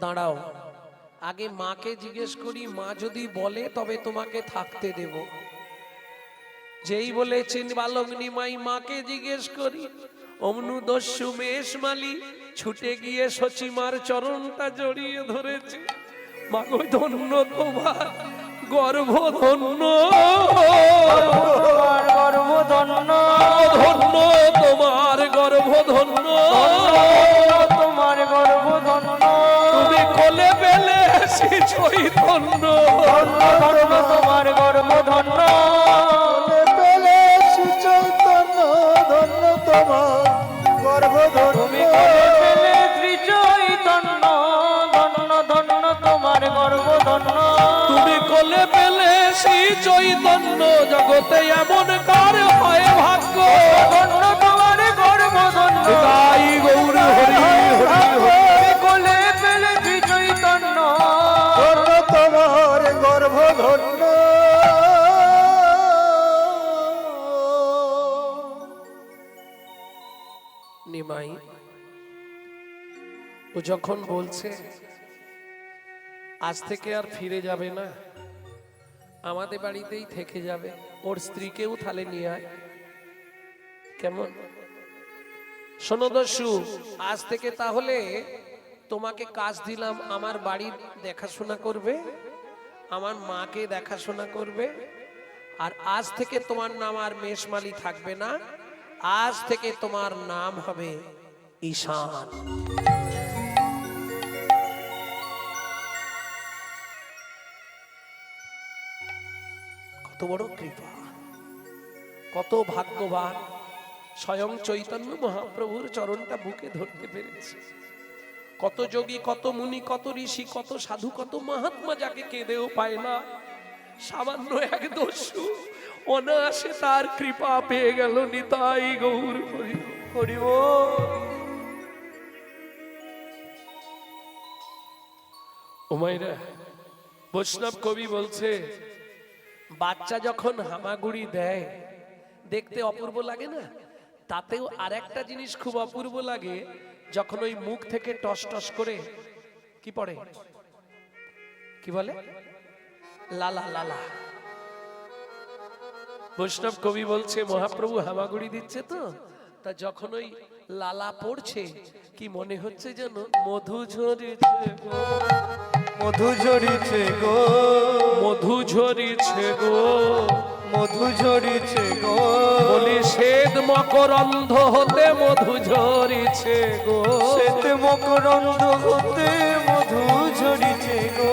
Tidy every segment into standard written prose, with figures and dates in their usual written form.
দাঁড়াও, আগে মাকে জিজ্ঞেস করি, মা যদি বলে তবে তোমাকে থাকতে দেব। যেই বলেছেন বালক নিমাই, মাকে জিজ্ঞেস করি, অমনু দস্যু মেষমালি ছুটে গিয়ে সচিমার চরণটা জড়িয়ে ধরেছে। মাগো ধন্য তোমার গর্ভ, ধন্য গর্ভ ধন্য, ধন্য তোমার গর্ভ, ধন্য তোমার গর্ভ ধন্য, তুমি কোলে পেলে শ্রী চৈতন্য, ধন্য তোমার গর্ভ ধন্য, পেলে শ্রী চৈতন্য, ধন্য তোমার গর্ভ তুমি ধন্য। কোলে পেলে শ্রী চৈতন্য, ধন্য ধন্য তোমার গর্ভ ধন্য, তুমি কোলে পেলে শ্রী চৈতন্য, জগতে এমন কার হয় ভাগ্য। ধন্য তোমার গর্ভ ধন্য, তাই গৌর হরি হরি হরি। তুমি কোলে পেলে শ্রী চৈতন্য, ধন্য তোমার গর্ভ ধন্য। নিমাই ও যখন বলছে আজ থেকে আর ফিরে যাবে না, আমাদের বাড়িতেই থেকে যাবে, ওর স্ত্রীকেও থালে নিয়ে আয়, কেমন? শোনো দস্যু, আজ থেকে তাহলে তোমাকে কাজ দিলাম, আমার বাড়ির দেখাশোনা করবে, আমার মাকে দেখাশোনা করবে, আর আজ থেকে তোমার নাম আর মেষমালি থাকবে না, আজ থেকে তোমার নাম হবে ঈশান। কত বড় কৃপা, কত ভাগ্যবান, স্বয়ং চৈতন্য মহাপ্রভুর চরণটা বুকে ধরতে পেরেছে। কত যোগী, কত মুনি, কত ঋষি, কত সাধু, কত মহাত্মা যাকে কেঁদেও পায় না, সামান্য এক দস্যু অনায়াসে তার কৃপা পেয়ে গেল। নিতাই গৌর হরি হরি বল। ও মায়েরা, বৈষ্ণব কবি বলছে, বাচ্চা যখন হামাগুড়ি দেয় দেখতে অপূর্ব লাগে না, তাতেও আর একটা জিনিস খুব অপূর্ব লাগে, যখন ওই মুখ থেকে টস টস করে কি পড়ে, কি বলে, লালা লালা। বৈষ্ণব কবি বলছে, মহাপ্রভু হামাগুড়ি দিচ্ছে তো, তা যখন ওই লালা পড়ছে কি মনে হচ্ছে যেন মধু ঝরেছে গো, মধু ঝরিছে গো, মধু ঝরিছে গো, মধু ঝরিছে গো, বলি শ্বেত মকরন্ধ হতে মধু ঝরিছে গো। শ্বেত মকরন্দ হতে মধু ঝরিছে গো।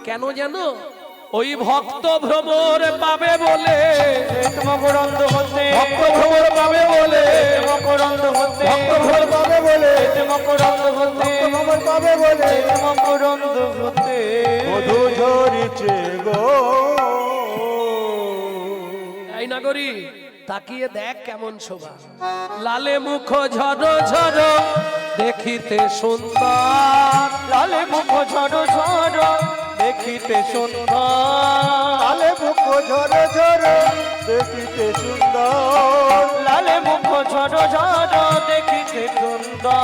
কেন জানো? ওই ভক্ত ভ্রমর পাবে বলে, শ্বেত মকরন্দ হতে, ভক্ত ভ্রমর পাবে বলে, মকরন্দ হতে, ভক্ত ভোর পাবে বলে, শ্বেত মকরন্দ হতে, ভক্ত পাবে বলে, শ্বেত মকরন্দ হতে, মধু ঝরিছে গো। এই নাগরী তাকিয়ে দেখ কেমন শোভা, লালে মুখ ঝড় ঝড় দেখিতে সুন্দর, লালে মুখ ঝড় ঝড় দেখিতে সুন্দর, লালে মুখ ঝরে ঝরে দেখিতে সুন্দর, লালে মুখ ঝড় ঝড় দেখিতে সুন্দর,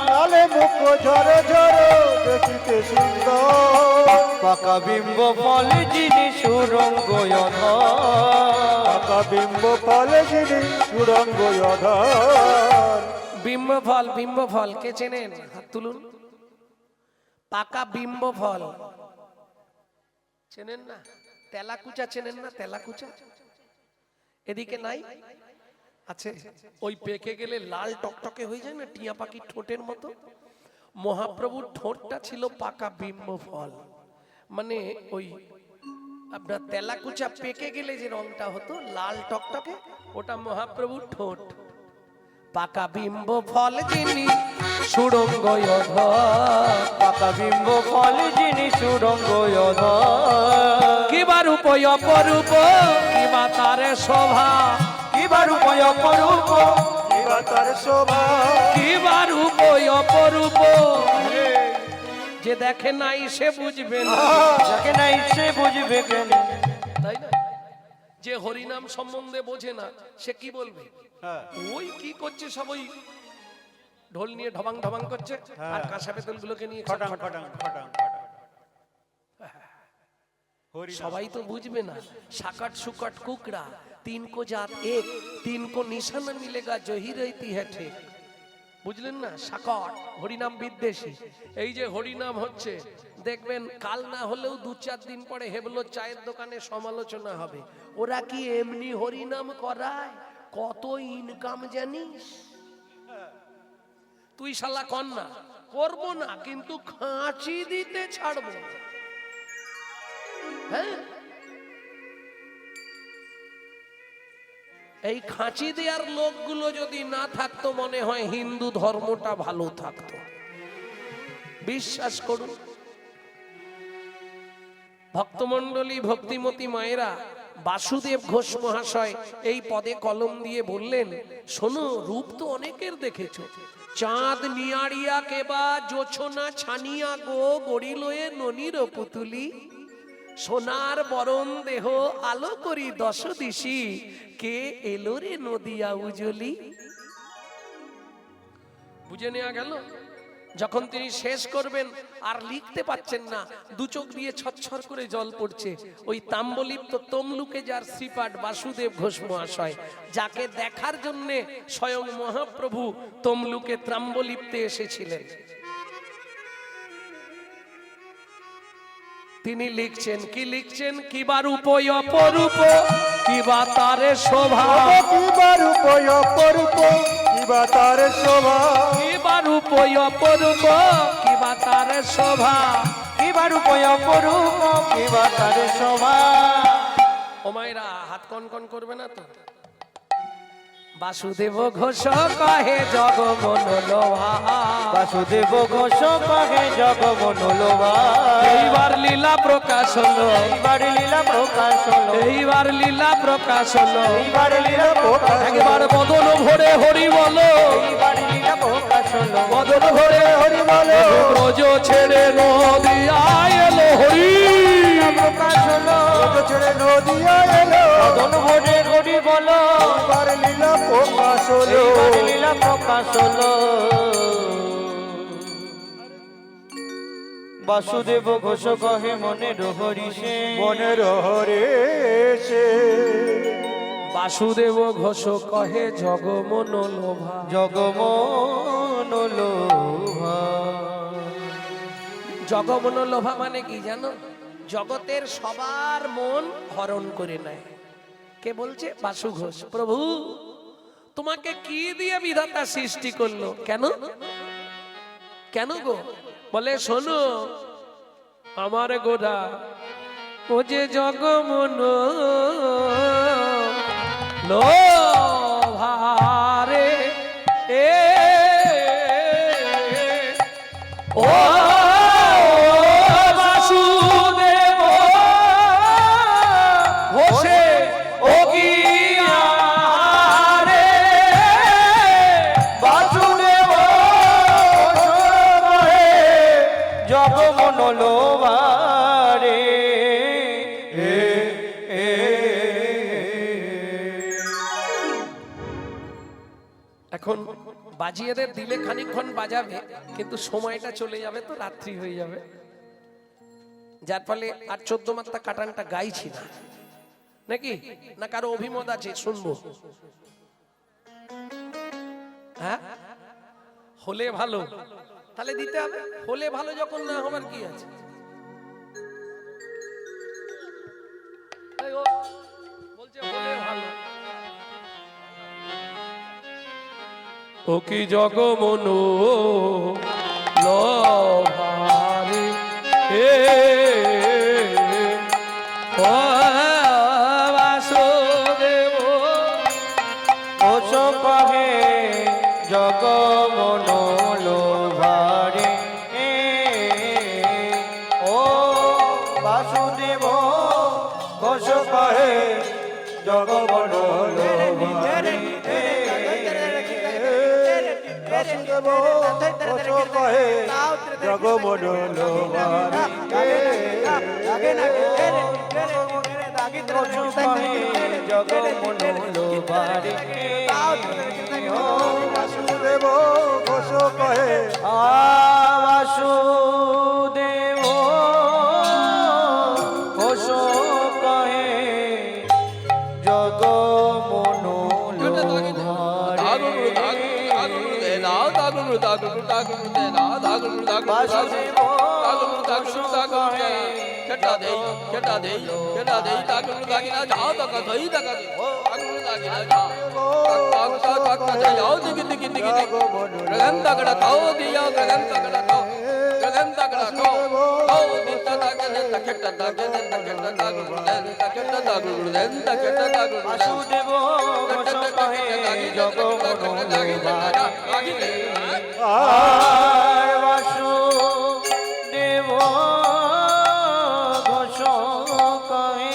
লালে মুখ ঝরে ঝরে দেখিতে সুন্দর। পাকা বিম্ব ফল যিনি সুরঙ্গ পাকা বিম্ব ফলে যিনি সুরঙ্গ অধর। বিম্ব ফল, বিম্ব ফল কে চেনেন? হাত তুলুন। পাকা বিম্ব ফল চেনেন না? তেলাকুচা চেনেন না? তেলাকুচা এদিকে নাই, আছে। ওই পেকে গেলে লাল টকটকে হয়ে যায় না, টিয়া পাখির ঠোঁটের মতো। মহাপ্রভুর ঠোঁটটা ছিল পাকা বিম্ব ফল, মানে ওই আপনার তেলাকুচা পেকে গেলে যে রংটা হতো লাল টকটকে, ওটা মহাপ্রভুর ঠোঁট। পাকা বিম্ব ফল যিনি সুরঙ্গ অধর, পাকা বিম্ব ফল যিনি সুরঙ্গ কিবা রূপ অপরূপ, কিবা তার শোভা, কিবা রূপ অপরূপ, কিবা তার শোভা, কিবা রূপ অপরূপ, যে দেখে নাই সে বুঝবে না, যাকে নাই সে বুঝবে কেন। তাই না? যে হরিনাম সম্বন্ধে বোঝে না সে কি বলবে? ওই কি করছে সব ওই ঢোল নিয়ে ঢবাং ঢবাং করছে আর কাঁসা পেতল গুলোকে নিয়ে খটাং ছটফট। খটাং খটাং খটাং হরি সবাই তো বুঝবে না। সাকাট সুকাট কুকড়া তিন কো জাত এক, তিন কো নিশানা মিলেগা জহি রইতি হ্যাঁ ঠিক। বুঝলেন না? সাকাট হরিনাম বিদ্বেষী। এই যে হরিনাম হচ্ছে দেখবেন কাল না হলেও 2-4 দিন পরে হেবলো চায়ের দোকানে সমালোচনা হবে। ওরা কি এমনি হরিনাম করায়? কত ইনকাম জানিস? তুই শালা কর না, করবো না, কিন্তু খাঁচি দিতে ছাড়বো না। হ্যাঁ, এই খাঁচি দেওয়ার লোকগুলো যদি না থাকতো মনে হয় হিন্দু ধর্মটা ভালো থাকতো। বিশ্বাস করুন ভক্তমণ্ডলী, ভক্তিমতী মায়েরা, বাসুদেব ঘোষ মহাশয় এই পদে কলম দিয়ে বললেন, শোনো, রূপ তো অনেকের দেখেছো, চাঁদ নিয়ারিয়া কেবা জোছনা ছানিয়া গো গড়িলয়ে ননির পুতুলি, সোনার বরণ দেহ আলো করি দশ দিশি, কে এলো রে নদিয়া উজলি। বুঝে নেওয়া গেল? যখন তিনি শেষ করবেন আর লিখতে পাচ্ছেন না, দু চোখ দিয়ে ছচ্ছর করে জল পড়ছে, ওই তাম্বলিপ্ত তমলুকে যার শ্রীপাঠ বাসুদেব ঘোষ মহাশয়, যাকে দেখার জন্য স্বয়ং মহাপ্রভু তমলুকে তাম্বলিপ্তে এসেছিলেন, তিনি লিখছেন, কি লিখছেন? কিবা রূপ অপরূপ, কিবা তারে শোভা, কিবা রূপ অপরূপ, কিবা তার শোভা, কিবা রূপ অপরূপ, কিবা তারে শোভা, কিবা রূপ অপরূপ, কিবা তার শোভা। ও মায়েরা হাত কন কন করবে না তো? বাসুদেব ঘোষ কহে জগমন লোভা, বাসুদেব ঘোষ কহে জগমনোলোভা, এইবার লীলা প্রকাশ হলো, এইবার লীলা প্রকাশ হলো, এইবার লীলা প্রকাশ হলো, এইবার লীলা প্রকাশ হলো, একবার বদন ভরে হরি বলো, এইবার লীলা প্রকাশ হলো, বদন ভরে হরি বলো, ব্রজ ছেড়ে নদিয়ায় এলো হরি প্রকাশ হলো, ছেড়ে নদিয়া এলো, মদন ভরে হরি বলো, এবার লীলা প্রকাশ হলো, এইবার লীলা প্রকাশ হলো। বাসুদেব ঘোষ কহে মনের হরিষে, মনের হরে সে, বাসুদেব ঘোষ কহে জগমন লোভা। জগমনোলোভা, জগমন লোভা মানে কি জানো? জগতের সবার মন হরণ করে নেয়। কে বলছে? বাসু ঘোষ। প্রভু তোমাকে কি দিয়ে বিধাতা সৃষ্টি করলো? কেন কেন গো? বলে শোনো, আমার গোরা ও যে জগমন লোভারে এ ও বাসুদেব ঘোষে ও গিয়ারে, বাসুদেব জগমনোলোভা রে। এখন বাজিয়েদের দিলে খানিকক্ষণ বাজাবে, কিন্তু সময়টা চলে যাবে, তো রাত্রি হয়ে যাবে, যার ফলে আর 14 মাত্রা কাটানটা গাইছি না। নাকি না কারো অভিমত আছে? শুনবো। হ্যাঁ, হলে ভালো, তাহলে দিতে হবে। হলে ভালো, যখন না হবার কি আছে? এই ও বলছে হলে ভালো। ও কি জগমন লোভারে হে ও বাসুদেব ঘোষ কহে জগমনোলোভা রে। ও বাসুদেব ঘোষ কহে জগমনোলোভা রে। বাসুদেব ঘোষ কহে জগমন লোভা রে। ঘোষ কহে জগ মনোলো বারে বাসুদেব ঘোষ কহে বাসুদেব ঘোষ কহে জগ মনোলো বাসুদেব ঘোষ কহে বাসুদেব ঘোষ কহে জগ মনোলো বারে আর বাসুদেব ঘোষ কহে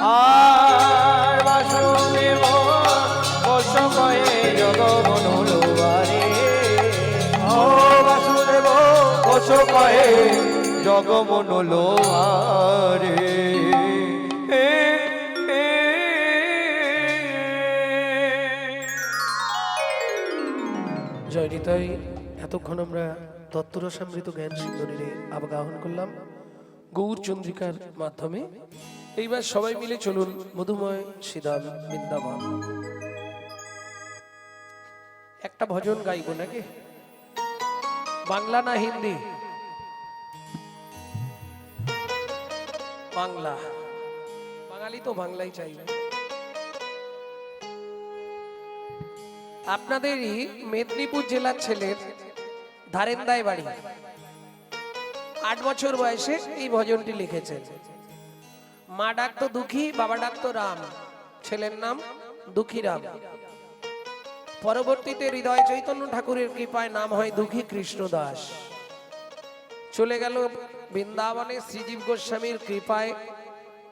আর বাসুদেব ঘোষ কহে জগ মনোলো বারে ও বাসুদেব ঘোষ কহে জগ মনোলো বারে জয় নিতাই। এতক্ষণ আমরা তত্ত্বরসামৃত জ্ঞান সিন্ধনীরে আবগাহন করলাম গৌর চন্দ্রিকার মাধ্যমে। এইবার সবাই মিলে চলুন মধুময় শ্রীধাম বৃন্দাবন। একটা ভজন গাইব নাকি? বাংলা না হিন্দি? বাংলা। বাঙালি তো বাংলাই চাইবে। আপনাদেরই মেদিনীপুর জেলার ছেলের ধারেন্দায় বাড়ি, 8 বছর বয়সে এই ভজনটি লিখেছেন। মা ডাকতো দুঃখী, বাবা ডাকতো রাম, ছেলের নাম দুঃখীরাম। পরবর্তীতে হৃদয় চৈতন্য ঠাকুরের কৃপায় নাম হয় দুঃখী কৃষ্ণ দাস। চলে গেল বৃন্দাবনে, শ্রীজীব গোস্বামীর কৃপায়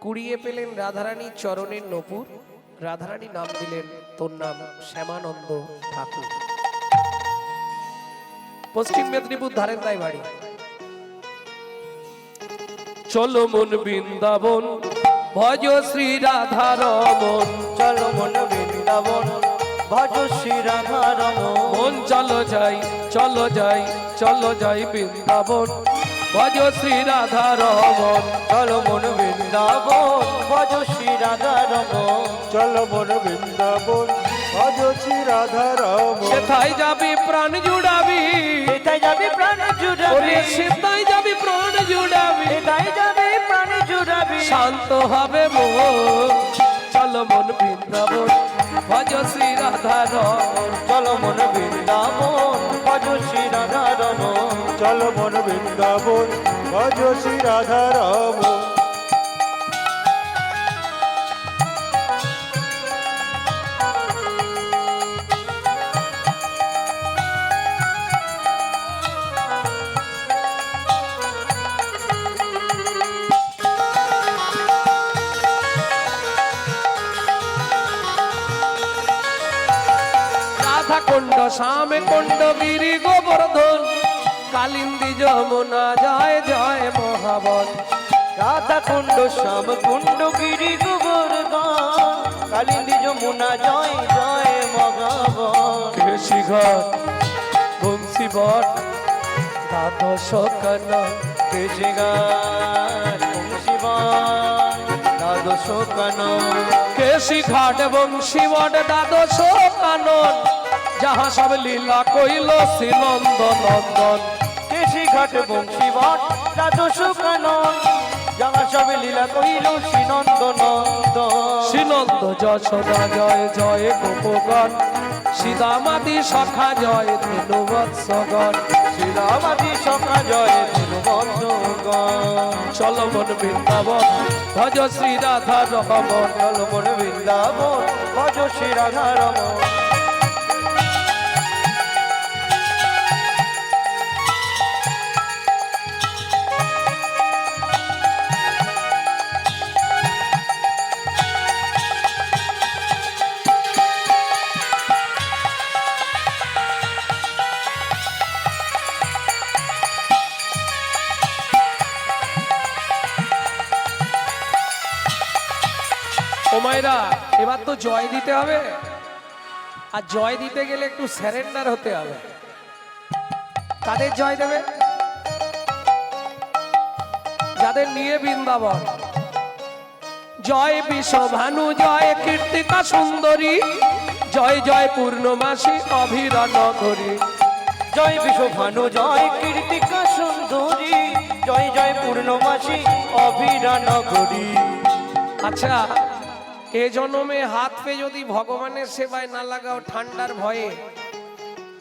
কুড়িয়ে পেলেন রাধারানী চরণের নপুর। রাধারানী নাম দিলেন তোর নাম শ্যামানন্দ ঠাকুর। পশ্চিম মেদিনীপুর ধারেন্দায় বাড়ি। চলো মন বৃন্দাবন ভজ শ্রী রাধা রমন, চলো মন বৃন্দাবন ভজ শ্রী রাধা রমন, মন চলো যাই চলো যাই চলো যাই বৃন্দাবন ভজ শ্রী রাধা রমন। চলো মন বৃন্দাবন ভজ শ্রী রাধা রমন, চল মন বৃন্দাবন ভজ শ্রী রাধা রমন। সেথায় যাবি প্রাণ জুড়াবি, সেটাই যাবি প্রাণ জুড়াবি, ওরে সেথায় যাবি প্রাণ জুড়াবি, সেটাই যাবি প্রাণ জুড়াবি, শান্ত হবে মন। চলো মন বৃন্দাবন ভজ শ্রী রাধা রমন। চলো মন বৃন্দাবন ভজ শ্রী রাধা রমন, চল মন বৃন্দাবন ভজ শ্রী রাধা রমন। রাধা কুণ্ড শ্যামে কুণ্ড গিরি গোবর্ধন, কালিন্দী যমুনা জয় জয় মহাবন। রাধা কুণ্ড শ্যাম কুণ্ড গিরি গোবর্ধন, কালিন্দী যমুনা জয় জয় মহাবন। কেশি ঘট বংশী বট দ্বাদশ কানন, কেশি গান বংশীবান দ্বাদশ কানন, কেশি ঘাট বংশী বট দ্বাদশ কানন, যাহা সব লীলা কইল শ্রীনন্দ নন্দন। কেশি ঘাট বংশীবান দ্বাদশ কানন, যাহা সব লীলা কইল শ্রীনন্দ নন্দন। শ্রীনন্দ যশোদা জয় জয় গোপগণ, সীতামাতি সখা জয় ধেনু বৎসগণ। শ্রীরামাদি সখা জয় ধেনু বর্ষগণ। চলো মন বৃন্দাবন ভজ শ্রী রাধা রমন। চলো মন বৃন্দাবন ভজ শ্রী রাধা রমন। ও মায়েরা, এবার তো জয় দিতে হবে, আর জয় দিতে গেলে একটু স্যারেন্ডার হতে হবে। কাদের জয় দেবে? যাদের নিয়ে বৃন্দাবন। জয় বিশ্বভানু, জয় কীর্তিকা সুন্দরী, জয় জয় পূর্ণমাসী অভিরা নগরী। জয় বিশ্বভানু, জয় কীর্তিকা সুন্দরী, জয় জয় পূর্ণমাসী অভিরা নগরী। আচ্ছা, এ জন্মে হাত পে যদি ভগবানের সেবায় না লাগাও ঠান্ডার ভয়ে,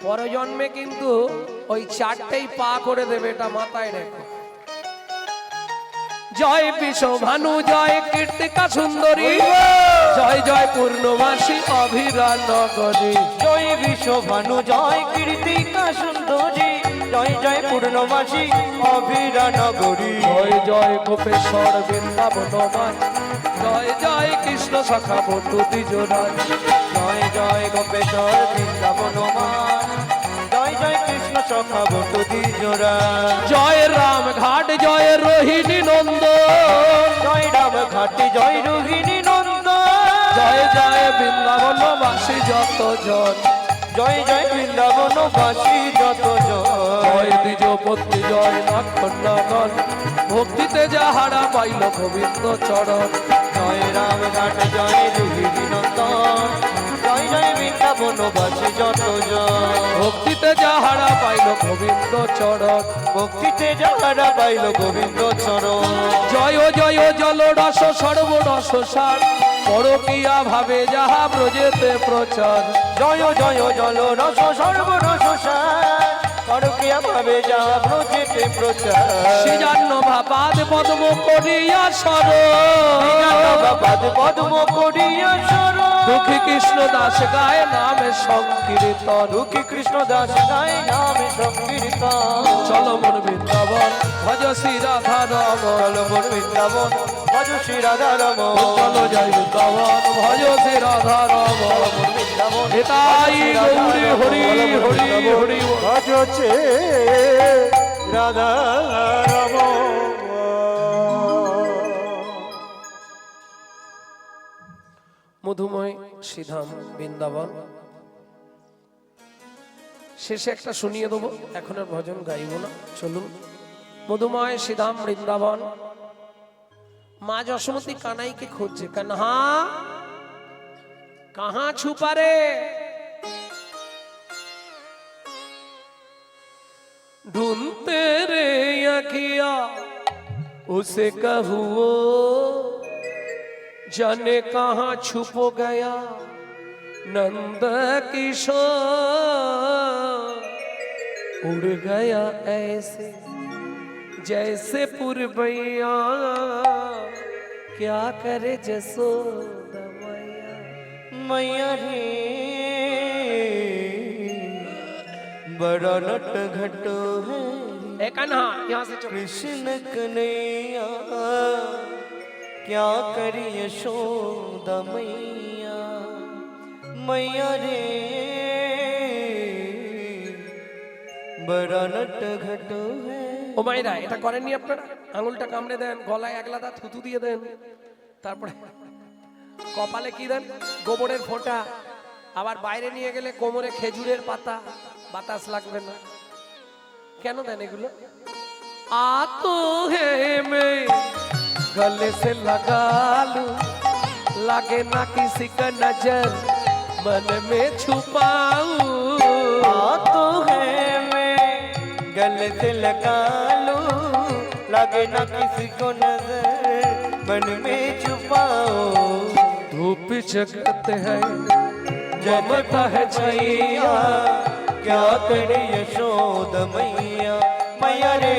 পরজন্মে কিন্তু ওই চারটেই পা করে দেবে, এটা মাথায় রেখো। জয় বিশ্বভানু, জয় কীর্তিকা সুন্দরী, জয় জয় পূর্ণমাসী অভিরা নগরী। জয় বিশ্বভানু, জয় কীর্তিকা সুন্দরী, জয় জয় পূর্ণমাসী অভিরা নগরী। জয় জয় গোপেশ্বর বৃন্দাবন মাই, জয় জয় কৃষ্ণ সখা বন্ধু দ্বিজরাজ। জয় জয় গোপেশ্বর বৃন্দাবন মান, জয় জয় কৃষ্ণ সখা বন্ধু দ্বিজরা। জয় রাম ঘাট, জয় রোহিণী নন্দ, জয় রাম ঘাটে, জয় রোহিণী নন্দ। জয় জয় বৃন্দাবনবাসী যত জন, জয় জয় বৃন্দাবনবাসী যত জয় দ্বিজপতি, জয় নাগন, ভক্তিতে যাহারা পাইল গোবিন্দ চরণ। জয় রাম ঘাট, জয় রোহিণী নন্দন, জয় জয় বৃন্দাবনবাসী যত ভক্তিতে যাহারা পাইল গোবিন্দ চরণ। ভক্তিতে যাহারা পাইল গোবিন্দ চরণ। জয় জয় জল রস সর্বরস সার, পরকিয়া ভাবে যাহা ব্রজেতে প্রচার। জয় জয় জল রস সর্বরস সার, পরকিয়া ভাবে যাহা ব্রজেতে প্রচার। শ্রীজান্ন ভাপাদ পদ্ম করিয়া সর, পাদ পদ্ম করিয়া সর। দুঃখী কৃষ্ণ দাস গায় নামে সংকীর্তন। দুঃখী কৃষ্ণ দাস গায় নামে সংকীর্তন। চলো মন বৃন্দাবন ভজ শ্রী রাধা রমন। চলো মন বৃন্দাবন ভজ শ্রী রাধা রমন। চলো জয় বৃন্দাবন ভজ শ্রী রাধা রমন। বৃন্দাবন নিতাই গৌরী হরি হরি হরি। ভজছে রাধা রমন। মধুময় শ্রীধাম বৃন্দাবন শেষে একটা শুনিয়ে দেবো, এখন আর ভজন গাইব না। চলুন। মধুময় শ্রীধাম বৃন্দাবন। মা যশোমতী কানাইকে খুঁজছে। কাन्हा कहाँ छुपा रे? ढूंढते रे अखिया उसे कहूँ, जाने कहाँ छुप गया नंद किशोर। उड़ गया ऐसे जैसे पुरबैया, क्या करे जसोदा मैया। मैया रे बड़ा नट घटो है ए कान्हा, यहाँ से चुप। कृष्ण कन्हैया, क्या करी यशोदा मैया। मैया रे बड़ा नट घटो है। ও মাইরা, এটা করেননি আপনারা? আঙুলটা কামড়ে দেন, গলায় একলাদা থুতু দিয়ে দেন, তারপরে কপালে কি দেন? গোবরের ফোঁটা। আবার বাইরে নিয়ে গেলে কোমরে খেজুরের পাতা, বাতাস লাগবে না। কেন দেন এগুলো? आ तो है मैं गले से लगा लूं, लगे ना किसी का नजर मन में छुपाऊं। आ तो है मैं गले से लगा लूं, लगे ना किसी को नजर मन में छुपाओ। धूप जगत है जगता है छैया, क्या करे यशोद मैया। मैया रे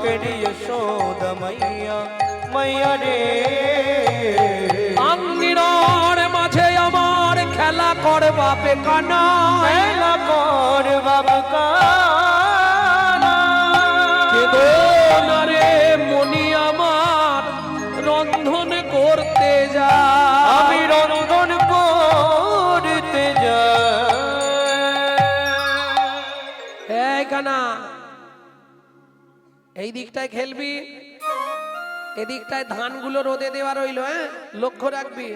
তেরি যশোদা মাইয়া মাইয়া রে আঙ্গিনার মাঝে আমার খেলা কর বাপে কানা, খেলা কর বাবা কানা কেদো না রে মনি আমার রন্ধন করতে যা, আমি রন্ধন করতে যাই। এই কানা এই দিকটায় খেলবি, এদিকটায় ধানগুলো রোদে দেওয়া রইল, হ্যাঁ লক্ষ্য রাখবি।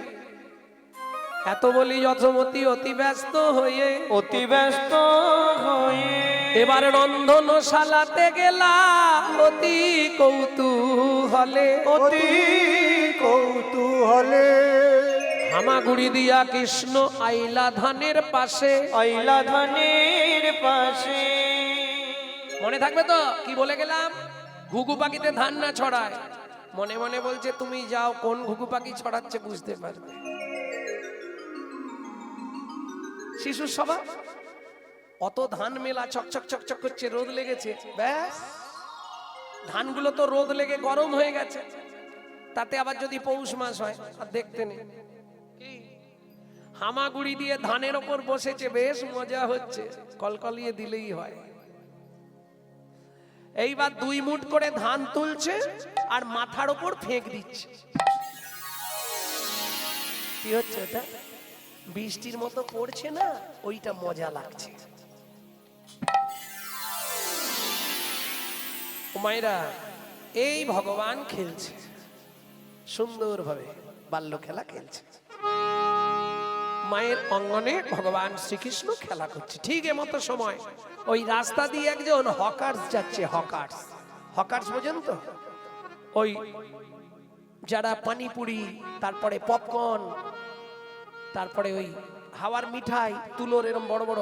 এত বলি যশোমতি অতি ব্যস্ত হয়ে, অতি ব্যস্ত হয়ে এবার রন্ধনশালাতে গেলাম অতি কৌতূহলে, অতি কৌতূহলে হামাগুড়ি দিয়া কৃষ্ণ আইলা ধানের পাশে, আইলা ধানের পাশে। মনে থাকবে তো কি বলে গেলাম? ঘুঘু পাখিতে ধান না ছড়ায়। মনে মনে বলছে তুমি যাও, কোন ঘুঘু পাখি ছড়াচ্ছে বুঝতে পারবে। শিশুর স্বভাব, অত ধান মেলা চকচক চকচক করছে, রোদ লেগেছে, ব্যাস ধানগুলো তো রোদ লেগে গরম হয়ে গেছে, তাতে আবার যদি পৌষ মাস হয় আর দেখতে নেই। কি হামাগুড়ি দিয়ে ধানের ওপর বসেছে, বেশ মজা হচ্ছে, কলকলিয়ে দিলেই হয়। এইবার 2 মুঠ করে ধান তুলছে আর মাথার ওপর ফেঁক দিচ্ছে। কি হচ্ছে ওটা? বৃষ্টির মতো পড়ছে না, ওইটা মজা লাগছে। ও মায়েরা, এই ভগবান খেলছে সুন্দরভাবে, বাল্য খেলা খেলছে। মায়ের অঙ্গনে ভগবান শ্রীকৃষ্ণ খেলা করছে। ঠিক এমতো সময় ওই রাস্তা দিয়ে একজন হকার্স যাচ্ছে। হকার্স, হকার্স বোঝেন তো? ওই যারা পানিপুরি, তারপরে পপকর্ন, তারপরে ওই হাওয়ার মিঠাই, তুলোর এরম বড় বড়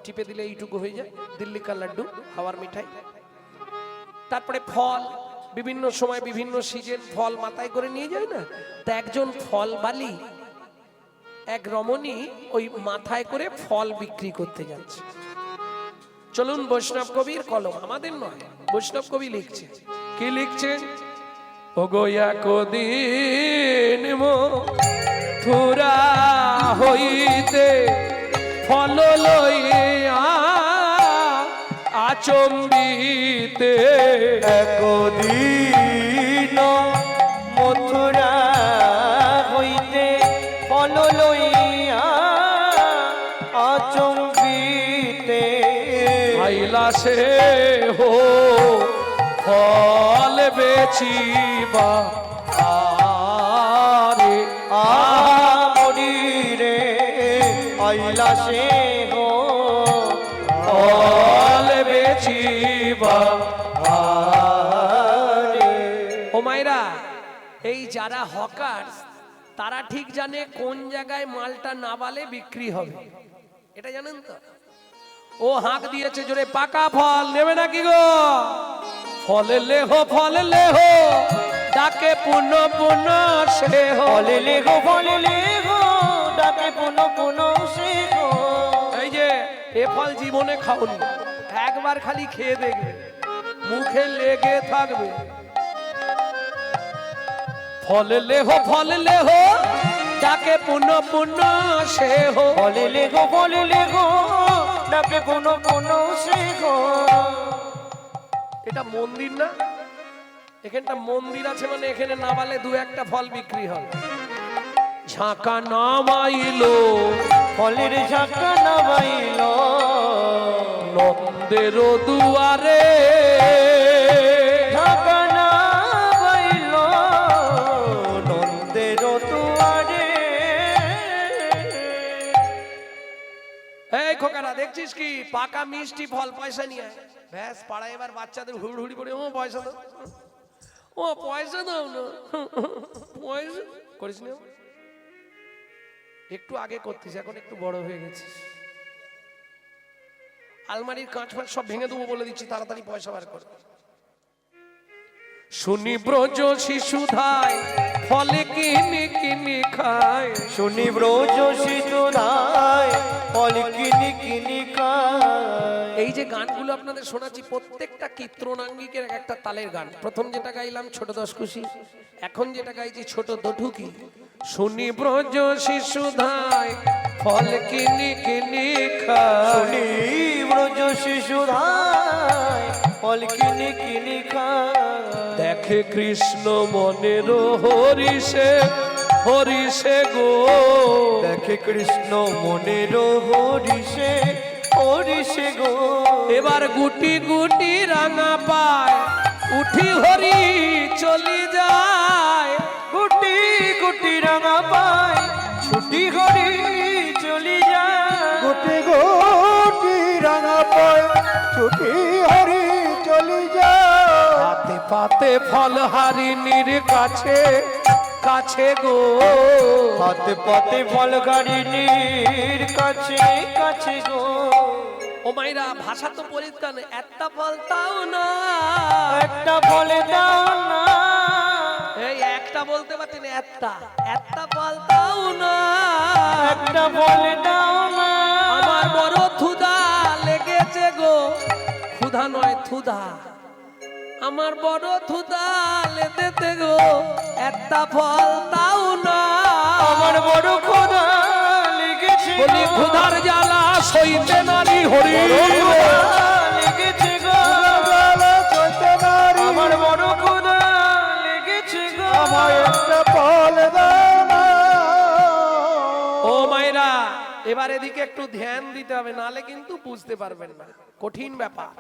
টিপে দিলে এইটুকু হয়ে যায়, দিল্লি কা লাড্ডু, হাওয়ার মিঠাই। তারপরে ফল, বিভিন্ন সময় বিভিন্ন সিজন ফল মাথায় করে নিয়ে যায় না, তা একজন ফল বালি, এক রমণী ওই মাথায় করে ফল বিক্রি করতে যাচ্ছে। চলুন বৈষ্ণব কবির কলম, আমাদের নয়, বৈষ্ণব কবি লিখছে। কি লিখছেন? ওগো একদিন মথুরা হইতে ফল লইয়া আচম্বিতে, একদিন মথুরা হইতে ফল লইয়া আচম্বিতে, আইলা সে হো ফল বেচিবা আরে আমরি রে আইলা সে হো ফল বেচিবা। আরে। ও মায়েরা, এই যারা হকার্স তারা ঠিক জানে কোন জায়গায় মালটা না বালে বিক্রি হবে, এটা জানেন তো? ও হাঁক দিয়েছে জোরে, পাকা ফল নেবে নাকি গো? ফলে লেহো, ফলে লেহো, ডাকে পুন পুন সে হো। ফলে লেগো, ফলে লেগো, ডাকে পুন পুন সে হো। এই যে এ ফল জীবনে খাওনি, একবার খালি খেয়ে দেখবে, মুখে লেগে থাকবে। ফলে লেহো, ফলে লেহো, ডাকে পুন পুন সে হো। ফলে লেগো, ফলে লেগো, ডাকে পুন পুন সে হো। এটা মন্দির না? এখানটা মন্দির আছে মানে এখানে না বালে 2-1টা ফল বিক্রি হবে। ঝাঁকা নামাইলো, ফলের ঝাঁকা নামাইল নন্দের দুয়ারে, ঝাঁকা নামাইল নন্দের দুয়ারে। এই খোকারা দেখছিস কি? পাকা মিষ্টি ফল, পয়সা নিয়ে আয়। ব্যাস পাড়ায় এবার বাচ্চাদের হুড়হুড়ি পড়ে, ও পয়সা দাও, ও পয়সা দাও না, পয়সা করিস না। একটু আগে করতিস, এখন একটু বড় হয়ে গেছিস। আলমারির কাঁচ ফাঁচ সব ভেঙে দেবো বলে দিচ্ছি, তাড়াতাড়ি পয়সা বার কর। শুনি ব্রজ শিশুধায় ফলে কিনি কিনি খায়, শুনি ব্রজ শিশুরায় ফল কিনি কিনি খায়। এই যে গানগুলো আপনাদের শোনাচ্ছি প্রত্যেকটা কীর্তনাঙ্গিকের এক একটা তালের গান। প্রথম যেটা গাইলাম ছোট দশকুশি, এখন যেটা গাইছি ছোট দঠুকি। শুনি ব্রজ শিশুধায় ফল কিনি কিনি খায়, শুনি ব্রজ শিশুধায় ফল কিনি কিনি খায়। দেখে কৃষ্ণ মনের হরিষে হরিষে গো, দেখে কৃষ্ণ মনের হরিষে হরিষে গো। এবার গুটি গুটি রাঙা পায় উঠি হরি চলি যায়, গুটি গুটি রাঙা পায় ছুটি হরি চলি যায়। গুটি গুটি রাঙা পায় ছুটি হরি চলি যায়। হাতে পাতে ফল হারিনীর কাছে কাছে গো, হাতে পাতে ফল গাড়িনীর কাছে কাছে গো। ও মাইরা ভাষা তো পরিষ্কার, একটা ফল তাও না, একটা ফলে দাও না। এই একটা বলতে পারতেন, একটা ফল তাও না, একটা ফলে দাও না। আমার বড় ক্ষুধা লেগেছে গো, ক্ষুধা নয় থুধা, আমার বড় ক্ষুধা লেগেছে গো, একটা ফল তাও না, আমার বড় ক্ষুধা লেগেছে গো। বলি ক্ষুধার জ্বালা সইতে নারী হরি, লেগেছে গো। আমার বড় ক্ষুধা লেগেছে গো। আমায় একটা ফল দাও না। ও মায়েরা এবার এদিকে একটু ধ্যান দিতে হবে, নালে কিন্তু বুঝতে পারবেন না, কঠিন ব্যাপার।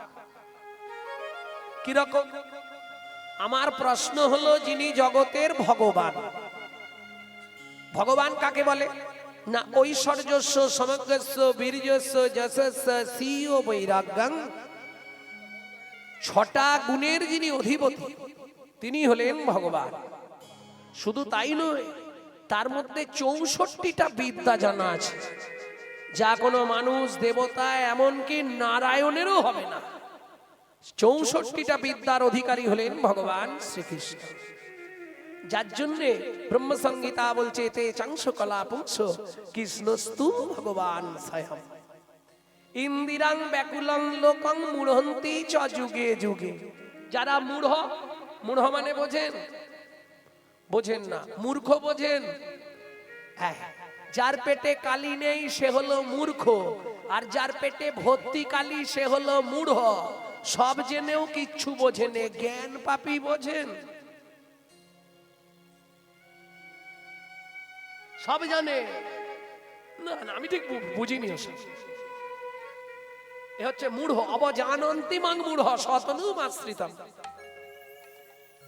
কিরকম? আমার প্রশ্ন হলো, যিনি জগতের ভগবান, ভগবান কাকে বলে না? ঐশ্বর্যস্য সমগ্রস্য বীর্যস্য যশস্য সিও বৈরাগ্যং, ছটা গুণের যিনি অধিপতি তিনি হলেন ভগবান। শুধু তাই নয়, তার মধ্যে 64টা বিদ্যা জানা আছে, যা কোনো মানুষ দেবতা এমনকি নারায়ণেরও হবে না। 64টা বিদ্যার অধিকারী হলেন ভগবান শ্রীকৃষ্ণ, যার জন্যে ব্রহ্মসংহিতা বলছে তে চাংশ কলা পুংস কৃষ্ণস্তু ভগবান স্বয়ং ইন্দিরাং ব্যাকুলং লোকং মূঢ়ন্তি চ যুগে যুগে। যারা মূঢ়, মূঢ় মানে বোঝেন? বোঝেন না, মূর্খ বোঝেন? হ্যাঁ, যার পেটে কালি নেই সে হলো মূর্খ, আর যার পেটে ভর্তি কালি সে হলো মূঢ়। সব জেনেও কিচ্ছু বোঝেন, জ্ঞান পাপী বোঝেন? সব জানে না, না আমি ঠিক বুঝিনি ওসব। এ হচ্ছে মূঢ়, অবজানন্তিমাং মূঢ় শতনুমাশ্রিতম।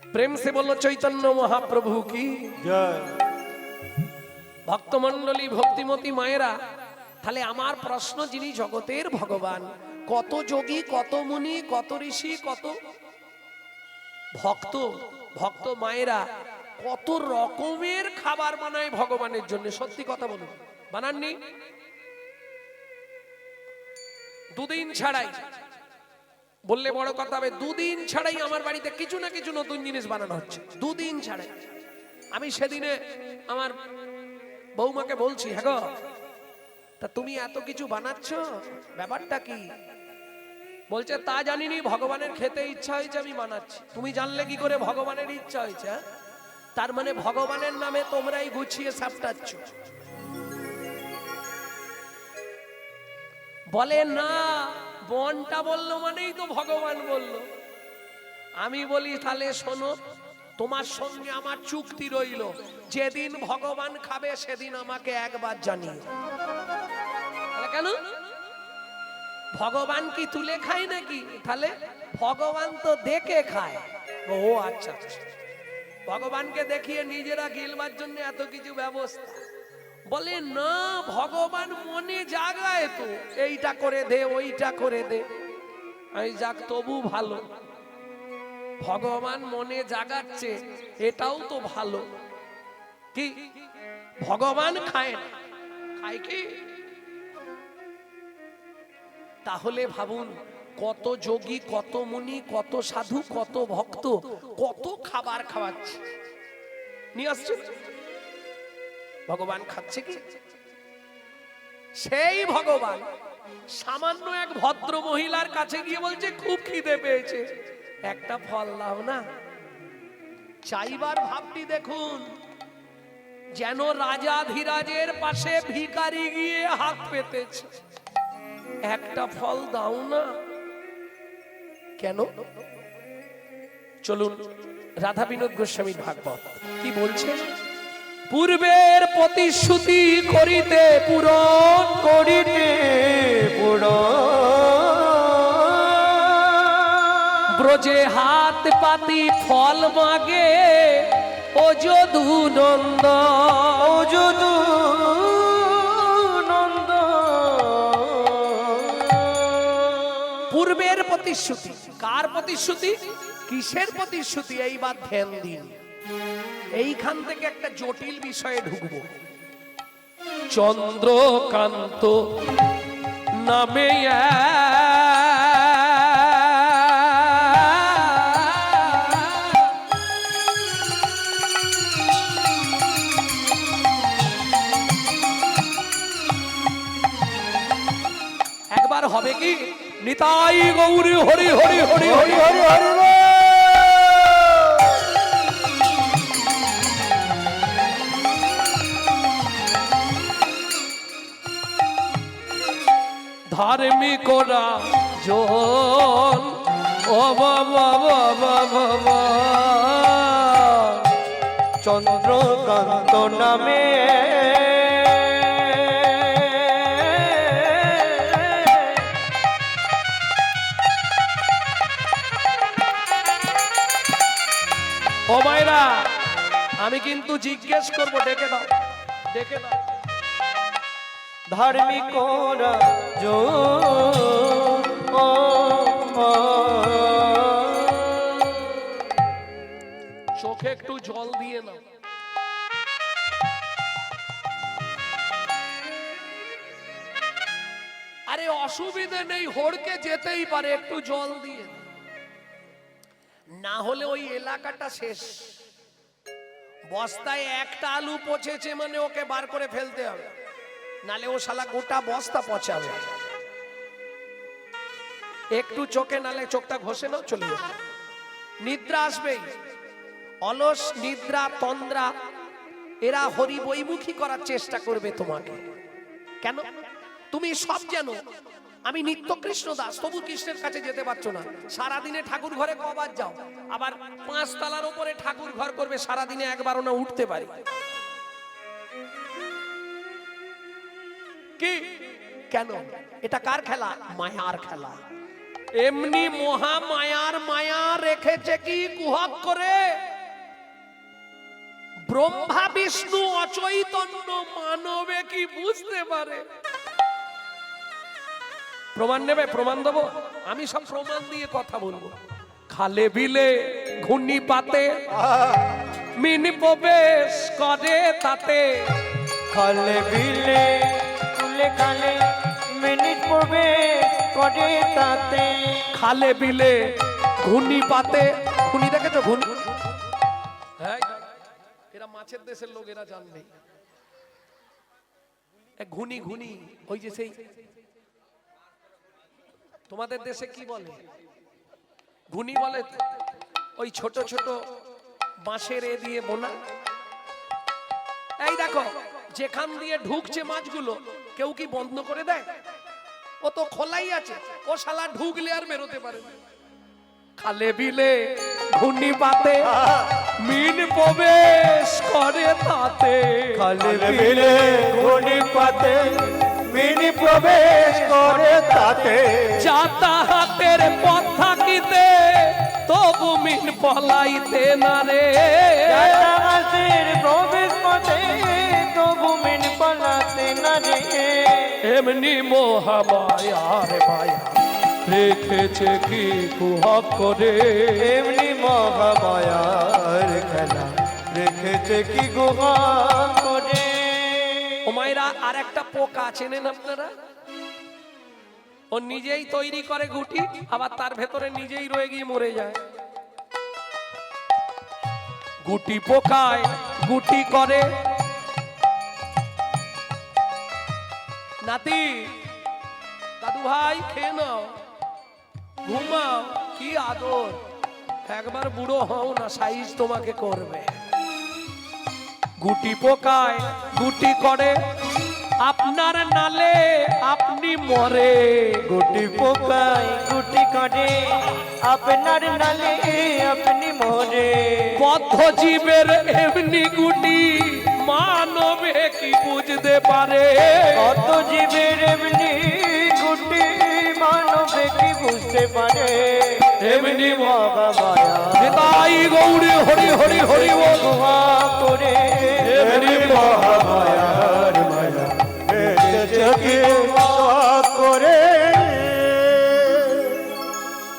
প্রেম সে বলল চৈতন্য মহাপ্রভু কি জয়। ভক্তমণ্ডলী ভক্তিমতী মায়েরা, তাহলে আমার প্রশ্ন, যিনি জগতের ভগবান, কত যোগী, কত মুনি, কত ঋষি, কত ভক্ত, ভক্ত মায়েরা কত রকমের খাবার বানায় ভগবানের জন্য। সত্যি কথা বলুন, বানাননি? দুদিন ছাড়াই, বললে বড় কথা হবে, দুদিন ছাড়াই আমার বাড়িতে কিছু না কিছু নতুন জিনিস বানানো হচ্ছে, দুদিন ছাড়াই। আমি সেদিনে আমার বৌমাকে বলছি, হ্যাঁ গো, তা তুমি এত কিছু বানাচ্ছ, ব্যাপারটা কি? বলছে তা জানিনি, ভগবানের খেতে ইচ্ছা হয়েছে আমি বানাচ্ছি। তুমি জানলে কি করে ভগবানের ইচ্ছা হয়েছে? তার মানে ভগবানের নামে তোমরাই গুছিয়ে সাপটাচ্ছ। বলে না, বনটা বললো মানেই তো ভগবান বললো। আমি বলি তাহলে শোনো, তোমার সঙ্গে আমার চুক্তি রইল, যেদিন ভগবান খাবে সেদিন আমাকে একবার জানিয়ে। কেন? ভগবান কি তুলে খায় নাকি? তাহলে ভগবান তো দেখে খায়। ও আচ্ছা, ভগবানকে দেখিয়ে নিজেরা গিলবার জন্য এত কিছু ব্যবস্থা। বলে না, ভগবান মনে জাগায় তো, এইটা করে দে, ওইটা করে দে। আমি যাক, তবু ভালো, ভগবান মনে জাগাচ্ছে, এটাও তো ভালো। কি ভগবান খায় না? খায় কি? তাহলে ভাবুন, কত যোগী, কত মুনি, কত সাধু, কত ভক্ত, কত খাবার খাওয়াচ্ছে, নিয়ে আসছে। ভগবান খাচ্ছে কি? সেই ভগবান সামান্য এক ভদ্র মহিলার কাছে গিয়ে বলছে খুব খিদে পেয়েছে, একটা ফল দাও না। চাইবার ভাবটি দেখুন, যেন রাজাধিরাজের পাশে ভিখারি গিয়ে হাত পেতেছে, একটা ফল দাও না। কেন? চলুন রাধা বিনোদ গোস্বামীর ভাগবত কি বলছে। পূর্বের প্রতিশ্রুতি করিতে পূরণ করিতে ব্রজে হাত পাতি ফল মাগে ও যদু নন্দ, ও যদু নন্দ। পূর্বের প্রতিশ্রুতি, কার প্রতিশ্রুতি, কিসের প্রতিশ্রুতি, এইবার ধ্যান দিন। এইখান থেকে একটা জটিল বিষয়ে ঢুকবো। চন্দ্রকান্ত নামে একবার হবে কি, নিতাই গৌরী হরি হরি হরি হরি হরি হরি। ধার্মিকরা জন ও বাবা বাবা বাবা, চন্দ্রকান্ত নামে ও মায়েরা, আমি কিন্তু জিজ্ঞেস করবো, ডেকে দাও, ডেকে দাও। ধার্মিকরা জো চোখে একটু জল দিয়ে নাও। আরে অসুবিধে নেই, হড়কে যেতেই পারে, একটু জল দিয়ে, না হলে ওই এলাকাটা শেষ। বস্তায় একটা আলু পচেছে মানে ওকে বার করে ফেলতে হবে, নালে ও শালা গোটা বস্তা পচাবে। একটু চোখে, নালে চোখটা ঘষে নাও, চলে যাবে। নিদ্রা আসবেই, অলস নিদ্রা তন্দ্রা এরা হরি বৈমুখী করার চেষ্টা করবে তোমাকে। কেন? তুমি সব জানো, আমি নিত্য কৃষ্ণ দাস, তবু কৃষ্ণের কাছে যেতে পারছো না। সারাদিনে ঠাকুর ঘরে কবার যাও, আবার 5 তলার উপরে ঠাকুর ঘর করবে, সারাদিনে একবারও না উঠতে পারি। কি কেন? এটা কার খেলা? মায়ার খেলা। এমনি মহা মায়ার মায়া রেখেছে কি কুহক করে, ব্রহ্মা বিষ্ণু অচৈতন্য মানবে কি বুঝতে পারে? প্রমাণ নেবে? প্রমাণ দেবো, আমি সব প্রমাণ দিয়ে কথা বলবো। খালে বিলে ঘূর্ণি পাতে মিনি প্রবেশ করে তাতে, খালে বিলে কুলে খালে মিনিট পড়বে করে তাতে। খালে বিলে ঘূর্ণি পাতে, ঘূর্ণি দেখেছো? ঘূর্ণি, হ্যাঁ এরা মাছের দেশের লোক, এরা জানবে। ঘুনি ঘুনি, ওই যে সেই তোমাদের দেশে কি বলে, ঘুনি বলে, ওই ছোট ছোট বাঁশের এ দিয়ে বোনা। এই দেখো, যেখান দিয়ে ঢুকছে মাছগুলো, কেউ কি বন্ধ করে দেয়? ও তো খোলাই আছে, ও শালা ঢুকলে আর বেরোতে পারে না। খালে বিলে ঘূর্ণি পাতে মিন প্রবেশ করে তাতে, খালে বিলে ঘূর্ণি পাতে মিনি প্রবেশ করে তাতে। যাতায়াতের পথ থাকিতে তবু মিন পলাইতে না রে, যাতায়াতের প্রবেশ পথে তবু মিন পলাতে না রে। এমনি মহামায়ার মায়া রেখেছে কি কুহক করে, এমনি মহামায়ার খেলা রেখেছে কি গুহা করে। ও মায়েরা, আর একটা পোকা চেনেন আপনারা? ও নিজেই তৈরি করে গুটি, আবার তার ভেতরে নিজেই রয়ে গিয়ে মরে যায়। গুটি পোকায় গুটি করে। নাতি দাদু ভাই খেয়ে নাও, ঘুমাও, কি আদর। একবার বুড়ো হও না, সাইজ তোমাকে করবে। গুটি পোকায় গুটি করে আপনার নালে আপনি মরে। গুটি পোকায় গুটি করে আপনার নালে আপনি মরে। বদ্ধ জীবের এমনি গুটি মানবে কি বুঝতে পারে। কত জীবের এমনি গুটি মানবে কি বুঝতে পারে। এমনি মহা মায়া তাই গৌরী হরি হরি হরি বল করে এমনি মহামায়ার মায়া এসেছে করে।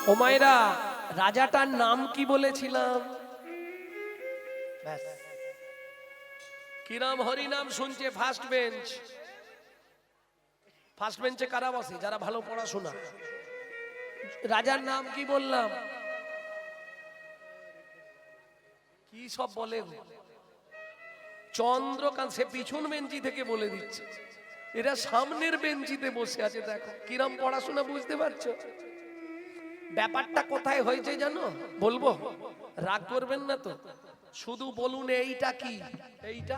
ও মায়েরা, রাজাটার নাম কি বলেছিলাম? কি নাম? হরি নাম শুনছে ফার্স্ট বেঞ্চ। ফার্স্ট বেঞ্চে কারা বসে? যারা ভালো পড়াশোনা। রাজার নাম কি বললাম? কি সব বলে গো? চন্দ্রকান্ত। সে পিছন বেঞ্চি থেকে বলে দিচ্ছে, এরা সামনের বেঞ্চিতে বসে আছে। দেখো কিরম পড়াশোনা, বুঝতে পারছো ব্যাপারটা কোথায় হয়েছে জানো? বলবো, রাগ করবেন না তো? শুধু বলুন এইটা কি? এইটা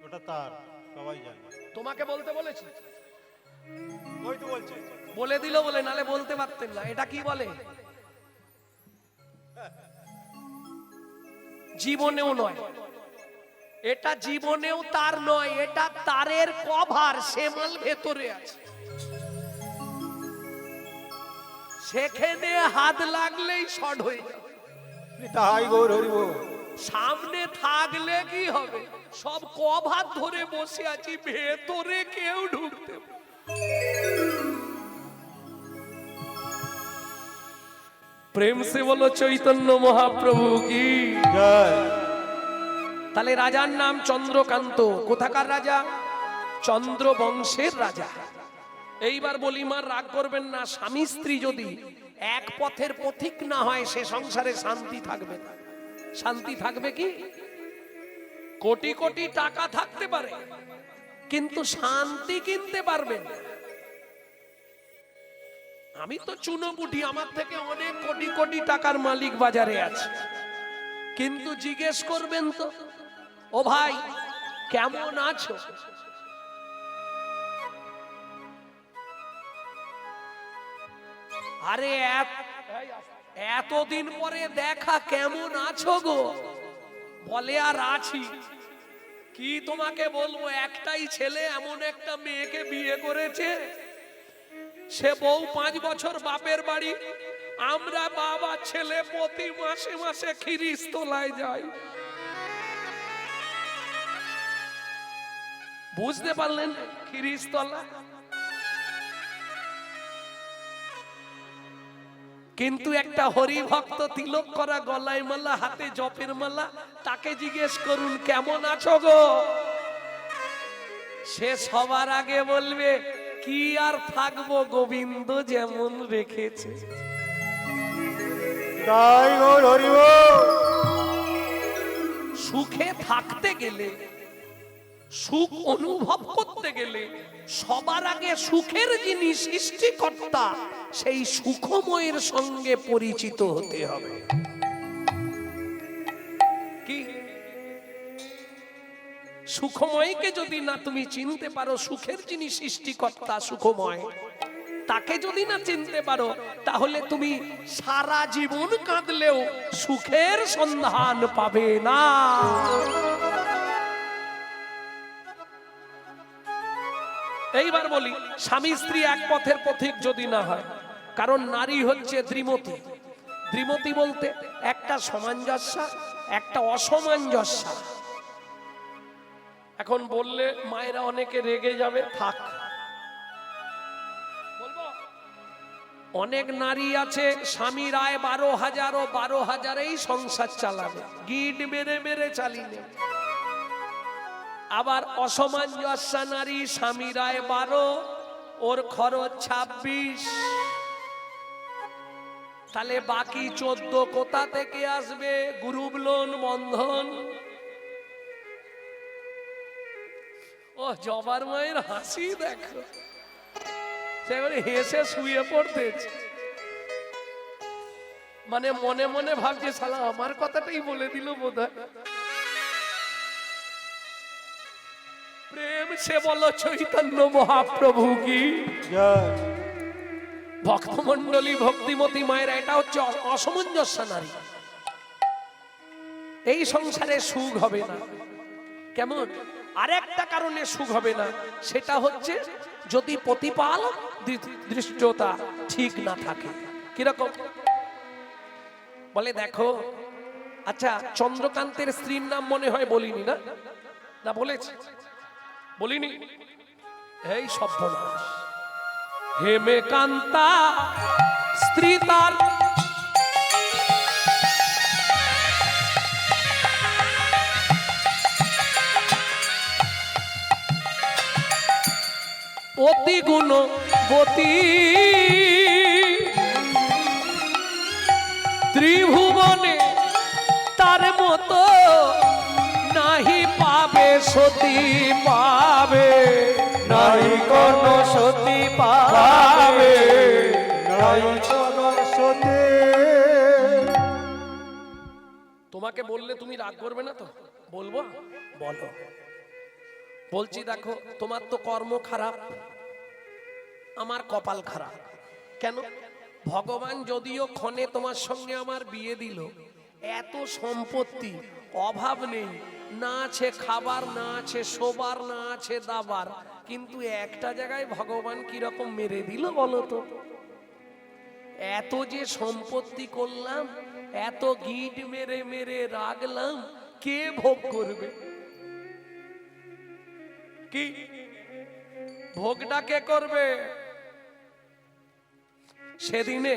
ওটা তার সবাই জানে। তোমাকে বলতে বলেছি? ওই তো বলছে। বলে দিল বলে, নালে বলতে পারতেন না। এটা কি বলে? জীবনেও নয় এটা, জীবনেও তার নয় এটা, তারের কভার। সেমাল ভেতরে আছে, সেখানে হাত লাগলেই শর্ট হয়ে যাবে। তাই গৌর হরি বল। সামনে থাকলে কি হবে? সব কভার ধরে বসে আছি, ভেতরে কেউ ঢুকতে পারে। প্রেম সে বলো চৈতন্য মহাপ্রভু কি জয়। তাহলে রাজার নাম চন্দ্রকান্ত। কোথাকার রাজা? চন্দ্র বংশের রাজা। এইবার বলি, মার রাগ করবেন না, স্বামী স্ত্রী যদি এক পথের পথিক না হয়, সে সংসারে শান্তি থাকবে না। শান্তি থাকবে কি? কোটি কোটি টাকা থাকতে পারে, কিন্তু শান্তি কিনতে পারবেন না। আমি তো চুনোপুটি, আমার থেকে অনেক কোটি কোটি টাকার মালিক বাজারে আছে, কিন্তু জিজ্ঞেস করবেন তো, ও ভাই কেমন আছো? আরে এতদিন পরে দেখা, কেমন আছো গো? বলে আর আছি। কি তোমাকে বলবো, একটাই ছেলে এমন একটা মেয়েকে বিয়ে করেছে, সে বউ 5 বছর বাপের বাড়ি। আমরা বাবা ছেলে প্রতি মাসে মাসে খিরিস্তলায় যাই। বুঝতে পারলেন? খিরিস্তলা। কিন্তু একটা হরি ভক্ত, তিলক করা, গলায় মালা, হাতে জপের মালা, তাকে জিজ্ঞেস করুন কেমন আছো গো? সে সবার আগে বলবে, কি আর থাকবো, গোবিন্দ যেমন রেখেছে। তাই গৌর হরি বল। সুখে থাকতে গেলে, সুখ অনুভব করতে গেলে, সবার আগে সুখের যিনি সৃষ্টিকর্তা, সেই সুখময়ের সঙ্গে পরিচিত হতে হবে। কি? সুখময়কে যদি না তুমি চিনতে পারো, সুখের যিনি সৃষ্টিকর্তা সুখময়, তাকে যদি না চিনতে পারো, তাহলে তুমি সারা জীবন কাঁদলেও সুখের সন্ধান পাবে না। এইবার বলি, স্বামী স্ত্রী এক পথের পথিক যদি না হয়, কারণ নারী হচ্ছে ত্রিমতী। ত্রিমতী বলতে একটা সামঞ্জস্য, একটা অসামঞ্জস্য। এখন বললে মায়েরা অনেকে রেগে যাবে, থাক বলবো। অনেক নারী আছে স্বামীর আয় 12,000 ও 12,000-এই সংসার চালাবে, গিট মেরে মেরে চালিয়ে। আবার অসামঞ্জস্য নারী, স্বামীর আয় 12, ওর খরচ 26, তাহলে বাকি 14 কোথা থেকে আসবে? গ্রুপ লোন, বন্ধন। ও জবার মায়ের হাসি দেখো, সে এবারে হেসে শুয়ে পড়তেছে, মানে মনে মনে ভাবছে শালা আমার কথাটাই বলে দিল বোধহয়। প্রেম সে বলো চৈতন্য মহাপ্রভু কি জয়। ভক্তমন্ডলী ভক্তিমতী মায়েরা, এটা হচ্ছে অসামঞ্জস্য নারী। এই সংসারে সুখ হবে না। কেমন? আরেকটা কারণে সুখ হবে না, সেটা হচ্ছে যদি প্রতিপাল দৃষ্টতা ঠিক না থাকে। কিরকম? বলে দেখো, আচ্ছা চন্দ্রকান্তের স্ত্রীর নাম মনে হয় বলিনি, না না বলেছি? বলিনি? এই সর্বনাশ, হেমেকান্তা স্ত্রী তার অতি গুণবতী, ত্রিভুবনে তার মতো নাহি পাবে সতী পাবে, নাহি কোন সতী পাবে, নাই কোনো সতী। তোমাকে বললে তুমি রাগ করবে না তো? বলবো? বলো। বলছি দেখো, তোমার তো কর্ম খারাপ, আমার কপাল খারাপ। কেন? ভগবান যদিও ক্ষণে তোমার সঙ্গে আমার বিয়ে দিল, এত সম্পত্তি, অভাব নেই, না আছে খাবার, না আছে শোবার, না আছে দাবার, কিন্তু একটা জায়গায় ভগবান কিরকম মেরে দিল বলো তো? এত যে সম্পত্তি করলাম, এত গিট মেরে মেরে রাখলাম, কে ভোগ করবে? কি ভোগটা কে করবে? সেদিনে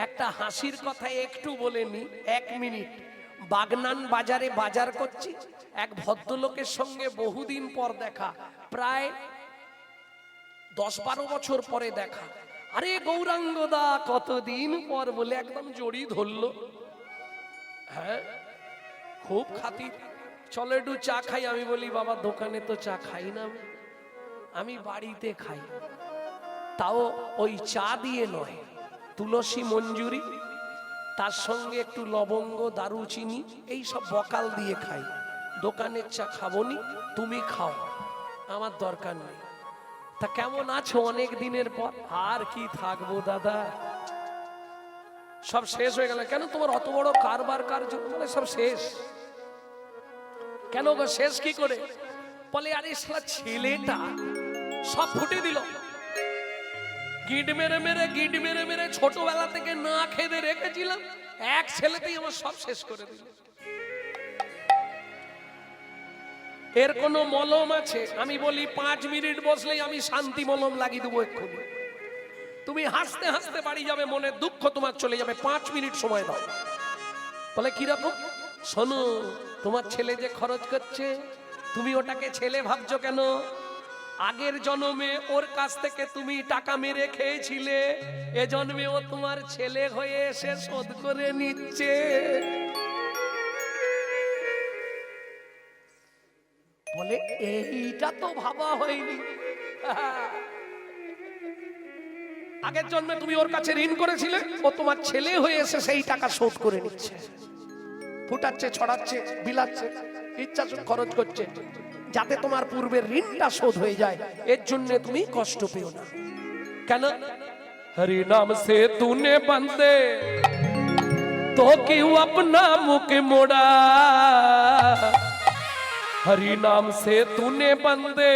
একটা হাসির কথা একটু বলে নি, 1 মিনিট। বাগনান বাজারে বাজার করছি, এক ভদ্রলোকের সঙ্গে বহুদিন পর দেখা, প্রায় 10-12 বছর পরে দেখা। আরে গৌরাঙ্গদা কতদিন পর বলে একদম জড়ি ধরলো। হ্যাঁ, খুব খাতির, চলো একটু চা খাই। আমি বলি বাবা দোকানে তো চা খাই না, আমি বাড়িতে খাই, তাও ওই চা দিয়ে নয়, তুলসী মঞ্জুরি, তার সঙ্গে একটু লবঙ্গ দারুচিনি এই সব বকাল দিয়ে খাই। দোকানের চা খাবনি, তুমি খাও, আমার দরকার নেই। তা কেমন আছো অনেক দিনের পর? আর কি থাকবো দাদা, সব শেষ হয়ে গেল। কেন তোমার অত বড় কারবার কার্য? বলে সব শেষ। কেন গো শেষ কি করে? বলে আরে শালা ছেলেটা সব ফুটে দিল, গিট মেরে মেরে গিট মেরে মেরে ছোটবেলা থেকে না খেতে রেখেছিলাম, এক ছেলেতেই আমার সব শেষ করে দিল। এর কোনো মলম আছে? আমি বলি 5 মিনিট বসলেই আমি শান্তি মলম লাগিয়ে দেবো এক্ষুনি। তুমি হাসতে হাসতে বাড়ি যাবে, মনের দুঃখ তোমার চলে যাবে। 5 মিনিট সময় দাও। বলে কিরকম? শোনো, তোমার ছেলে যে খরচ করছে, তুমি ওটাকে ছেলে ভাবছো কেন? আগের জন্মে ওর কাছ থেকে তুমি টাকা মেরে খেয়েছিলে, এ জন্মে ও তোমার ছেলে হয়ে এসে শোধ করে নিচ্ছে। বলে এইটা তো ভাবা হয়নি। আগের জন্মে তুমি ওর কাছে ঋণ করেছিলে, ও তোমার ছেলে হয়ে এসে সেই টাকা শোধ করে নিচ্ছে, ফুটাচ্ছে, ছড়াচ্ছে, বিলাচ্ছে, ইচ্ছা খরচ করছে, যাতে তোমার পূর্বের ঋণটা শোধ হয়ে যায়। এর জন্য তুমি কষ্ট পেও না। কেন? হরি নাম সে তूने बंदे तो क्यों अपना मुख मोड़ा, हरि नाम से तूने बंदे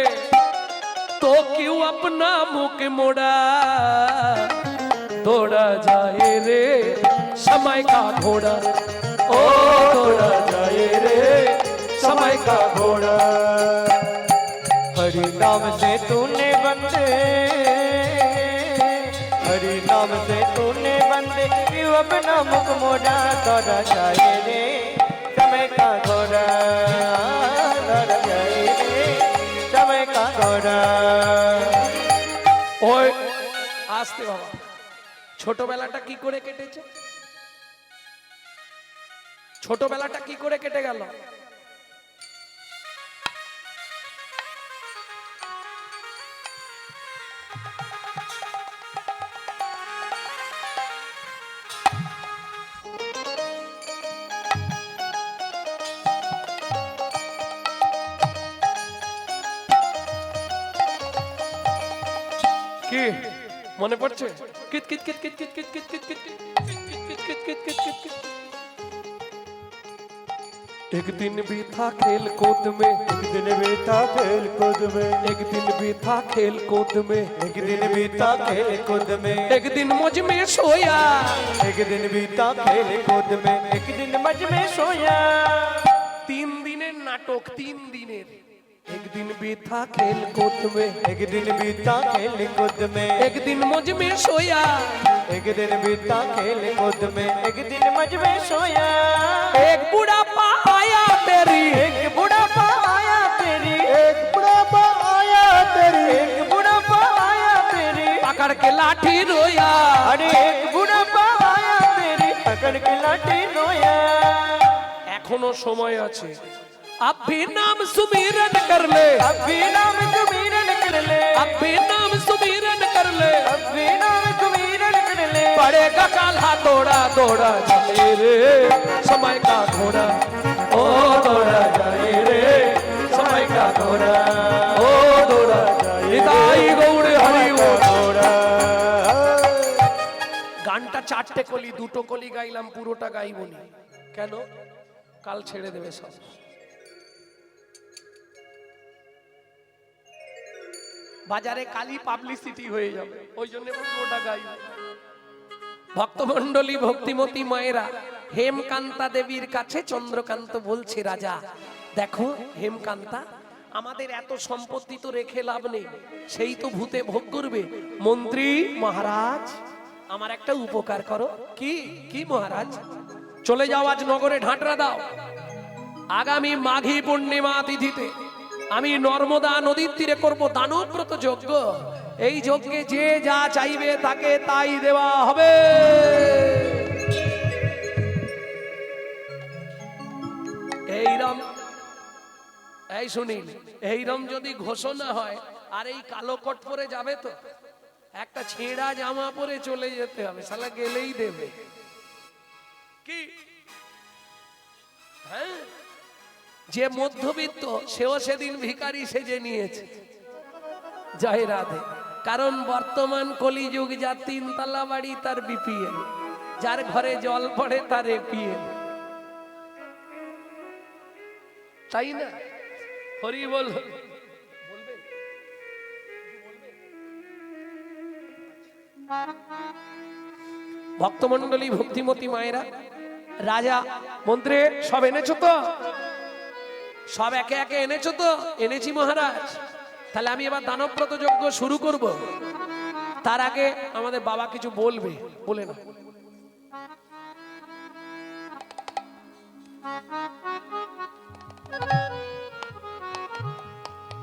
तो क्यों अपना मुख मोड़ा, दौड़ा जाए रे समय का घोड़ा, ओ दौड़ा जाए रे समय का घोड़ा। हरि नाम से तूने बंदे, हरि नाम से तूने बंदे, क्यों अपना मुख मोड़ा, दौड़ा जाए रे समय का घोड़ा, दौड़ा जाए रे समय का घोड़ा। ওই আসতে বাবা, ছোটবেলাটা কি করে কেটেছে? ছোটবেলাটা কি করে কেটে গেল? মনে পড়ছে? কিত কিত কিত কিত কিত কিত কিত কিত কিত कित कित कित कित कित कित। एक दिन भी था खेल कूद में, एक दिन भी था खेल कूद में, एक दिन भी था खेल कूद में, एक दिन बीता खेल कूद में, एक दिन मुझ में सोया, एक दिन बीता खेल कूद में, एक दिन मज में सोया। 3 दिनेर नाटक, 3 दिनेर। एक दिन भी था खेल कूद में, एक दिन बीता खेल कूद में, एक दिन मुझ में सोया, एक दिन बीता खेल कूद में, एक दिन मज में सोया। एक बुढ़ापा आया तेरी, एक बुढ़ापा आया तेरी, एक बुढ़ापा आया तेरी, एक बुढ़ापा आया तेरी, पकड़ के लाठी रोया। अरे एक बुढ़ापा आया तेरी, पकड़ के लाठी रोया। एखोनो समय আছে, अब भी नाम सुमिरन कर ले, अब भी नाम सुमिरन कर ले, अब भी नाम सुमिरन कर ले, अब भी नाम सुमिरन कर ले। पड़ेगा काल्हा दौड़ा दौड़ा चले रे समय का घोड़ा, ओ दौड़ा जाए रे समय का घोड़ा, ओ दौड़ा जाए निताई गौड़ हरि ओ। घोड़ा। গানটা 4টে কলি, 2টো কলি গাইলাম, পুরোটা গাইবনি কেন? কাল ছেড়ে দেবে সব। বাজারে কালি পাবলিসিটি হয়ে যাবে, ওই জন্য পুরোটা গাইব। ভক্তমণ্ডলী, ভক্তিমতী মায়েরা, হেমকান্তা দেবীর কাছে চন্দ্রকান্ত বলছে, রাজা দেখো হেমকান্তা, আমাদের এত সম্পত্তি তো রেখে লাভ নেই, সেই তো ভূতে ভোগ করবে। মন্ত্রী মহারাজ আমার একটা উপকার করো। কি কি মহারাজ? চলে যাও, আজ নগরে ঢাঁটরা দাও। আগামী মাঘী পূর্ণিমা তিথিতে আমি নর্মদা নদীর তীরে করব দানবব্রত যজ্ঞ। এই যজ্ঞে যে যা চাইবে তাকে তাই দেওয়া হবে। এইরম, এই শুনিল, এইরম যদি ঘোষণা হয় আর এই কালো কোট পরে যাবে তো, একটা ছেঁড়া জামা পরে চলে যেতে হবে, শালা গেলেই দেবে। কি হ্যাঁ, যে মধ্যবিত্ত সেও সেদিন ভিখারি সেজে নিয়েছে। জয় রাধে। কারণ বর্তমান কলিযুগ, যার 3 তলা বাড়ি তার বিপিএল, যার ঘরে জল পড়ে তার এপিএল, তাই না? হরি বল। ভক্তমণ্ডলী, ভক্তিমতী মায়েরা, রাজা মন্ত্রী সব এনেছো তো? সব একে একে এনেছো তো? এনেছি মহারাজ। তাহলে আমি এবার দানবব্রত যজ্ঞ শুরু করব। তার আগে আমাদের বাবা কিছু বলবে, বলে না।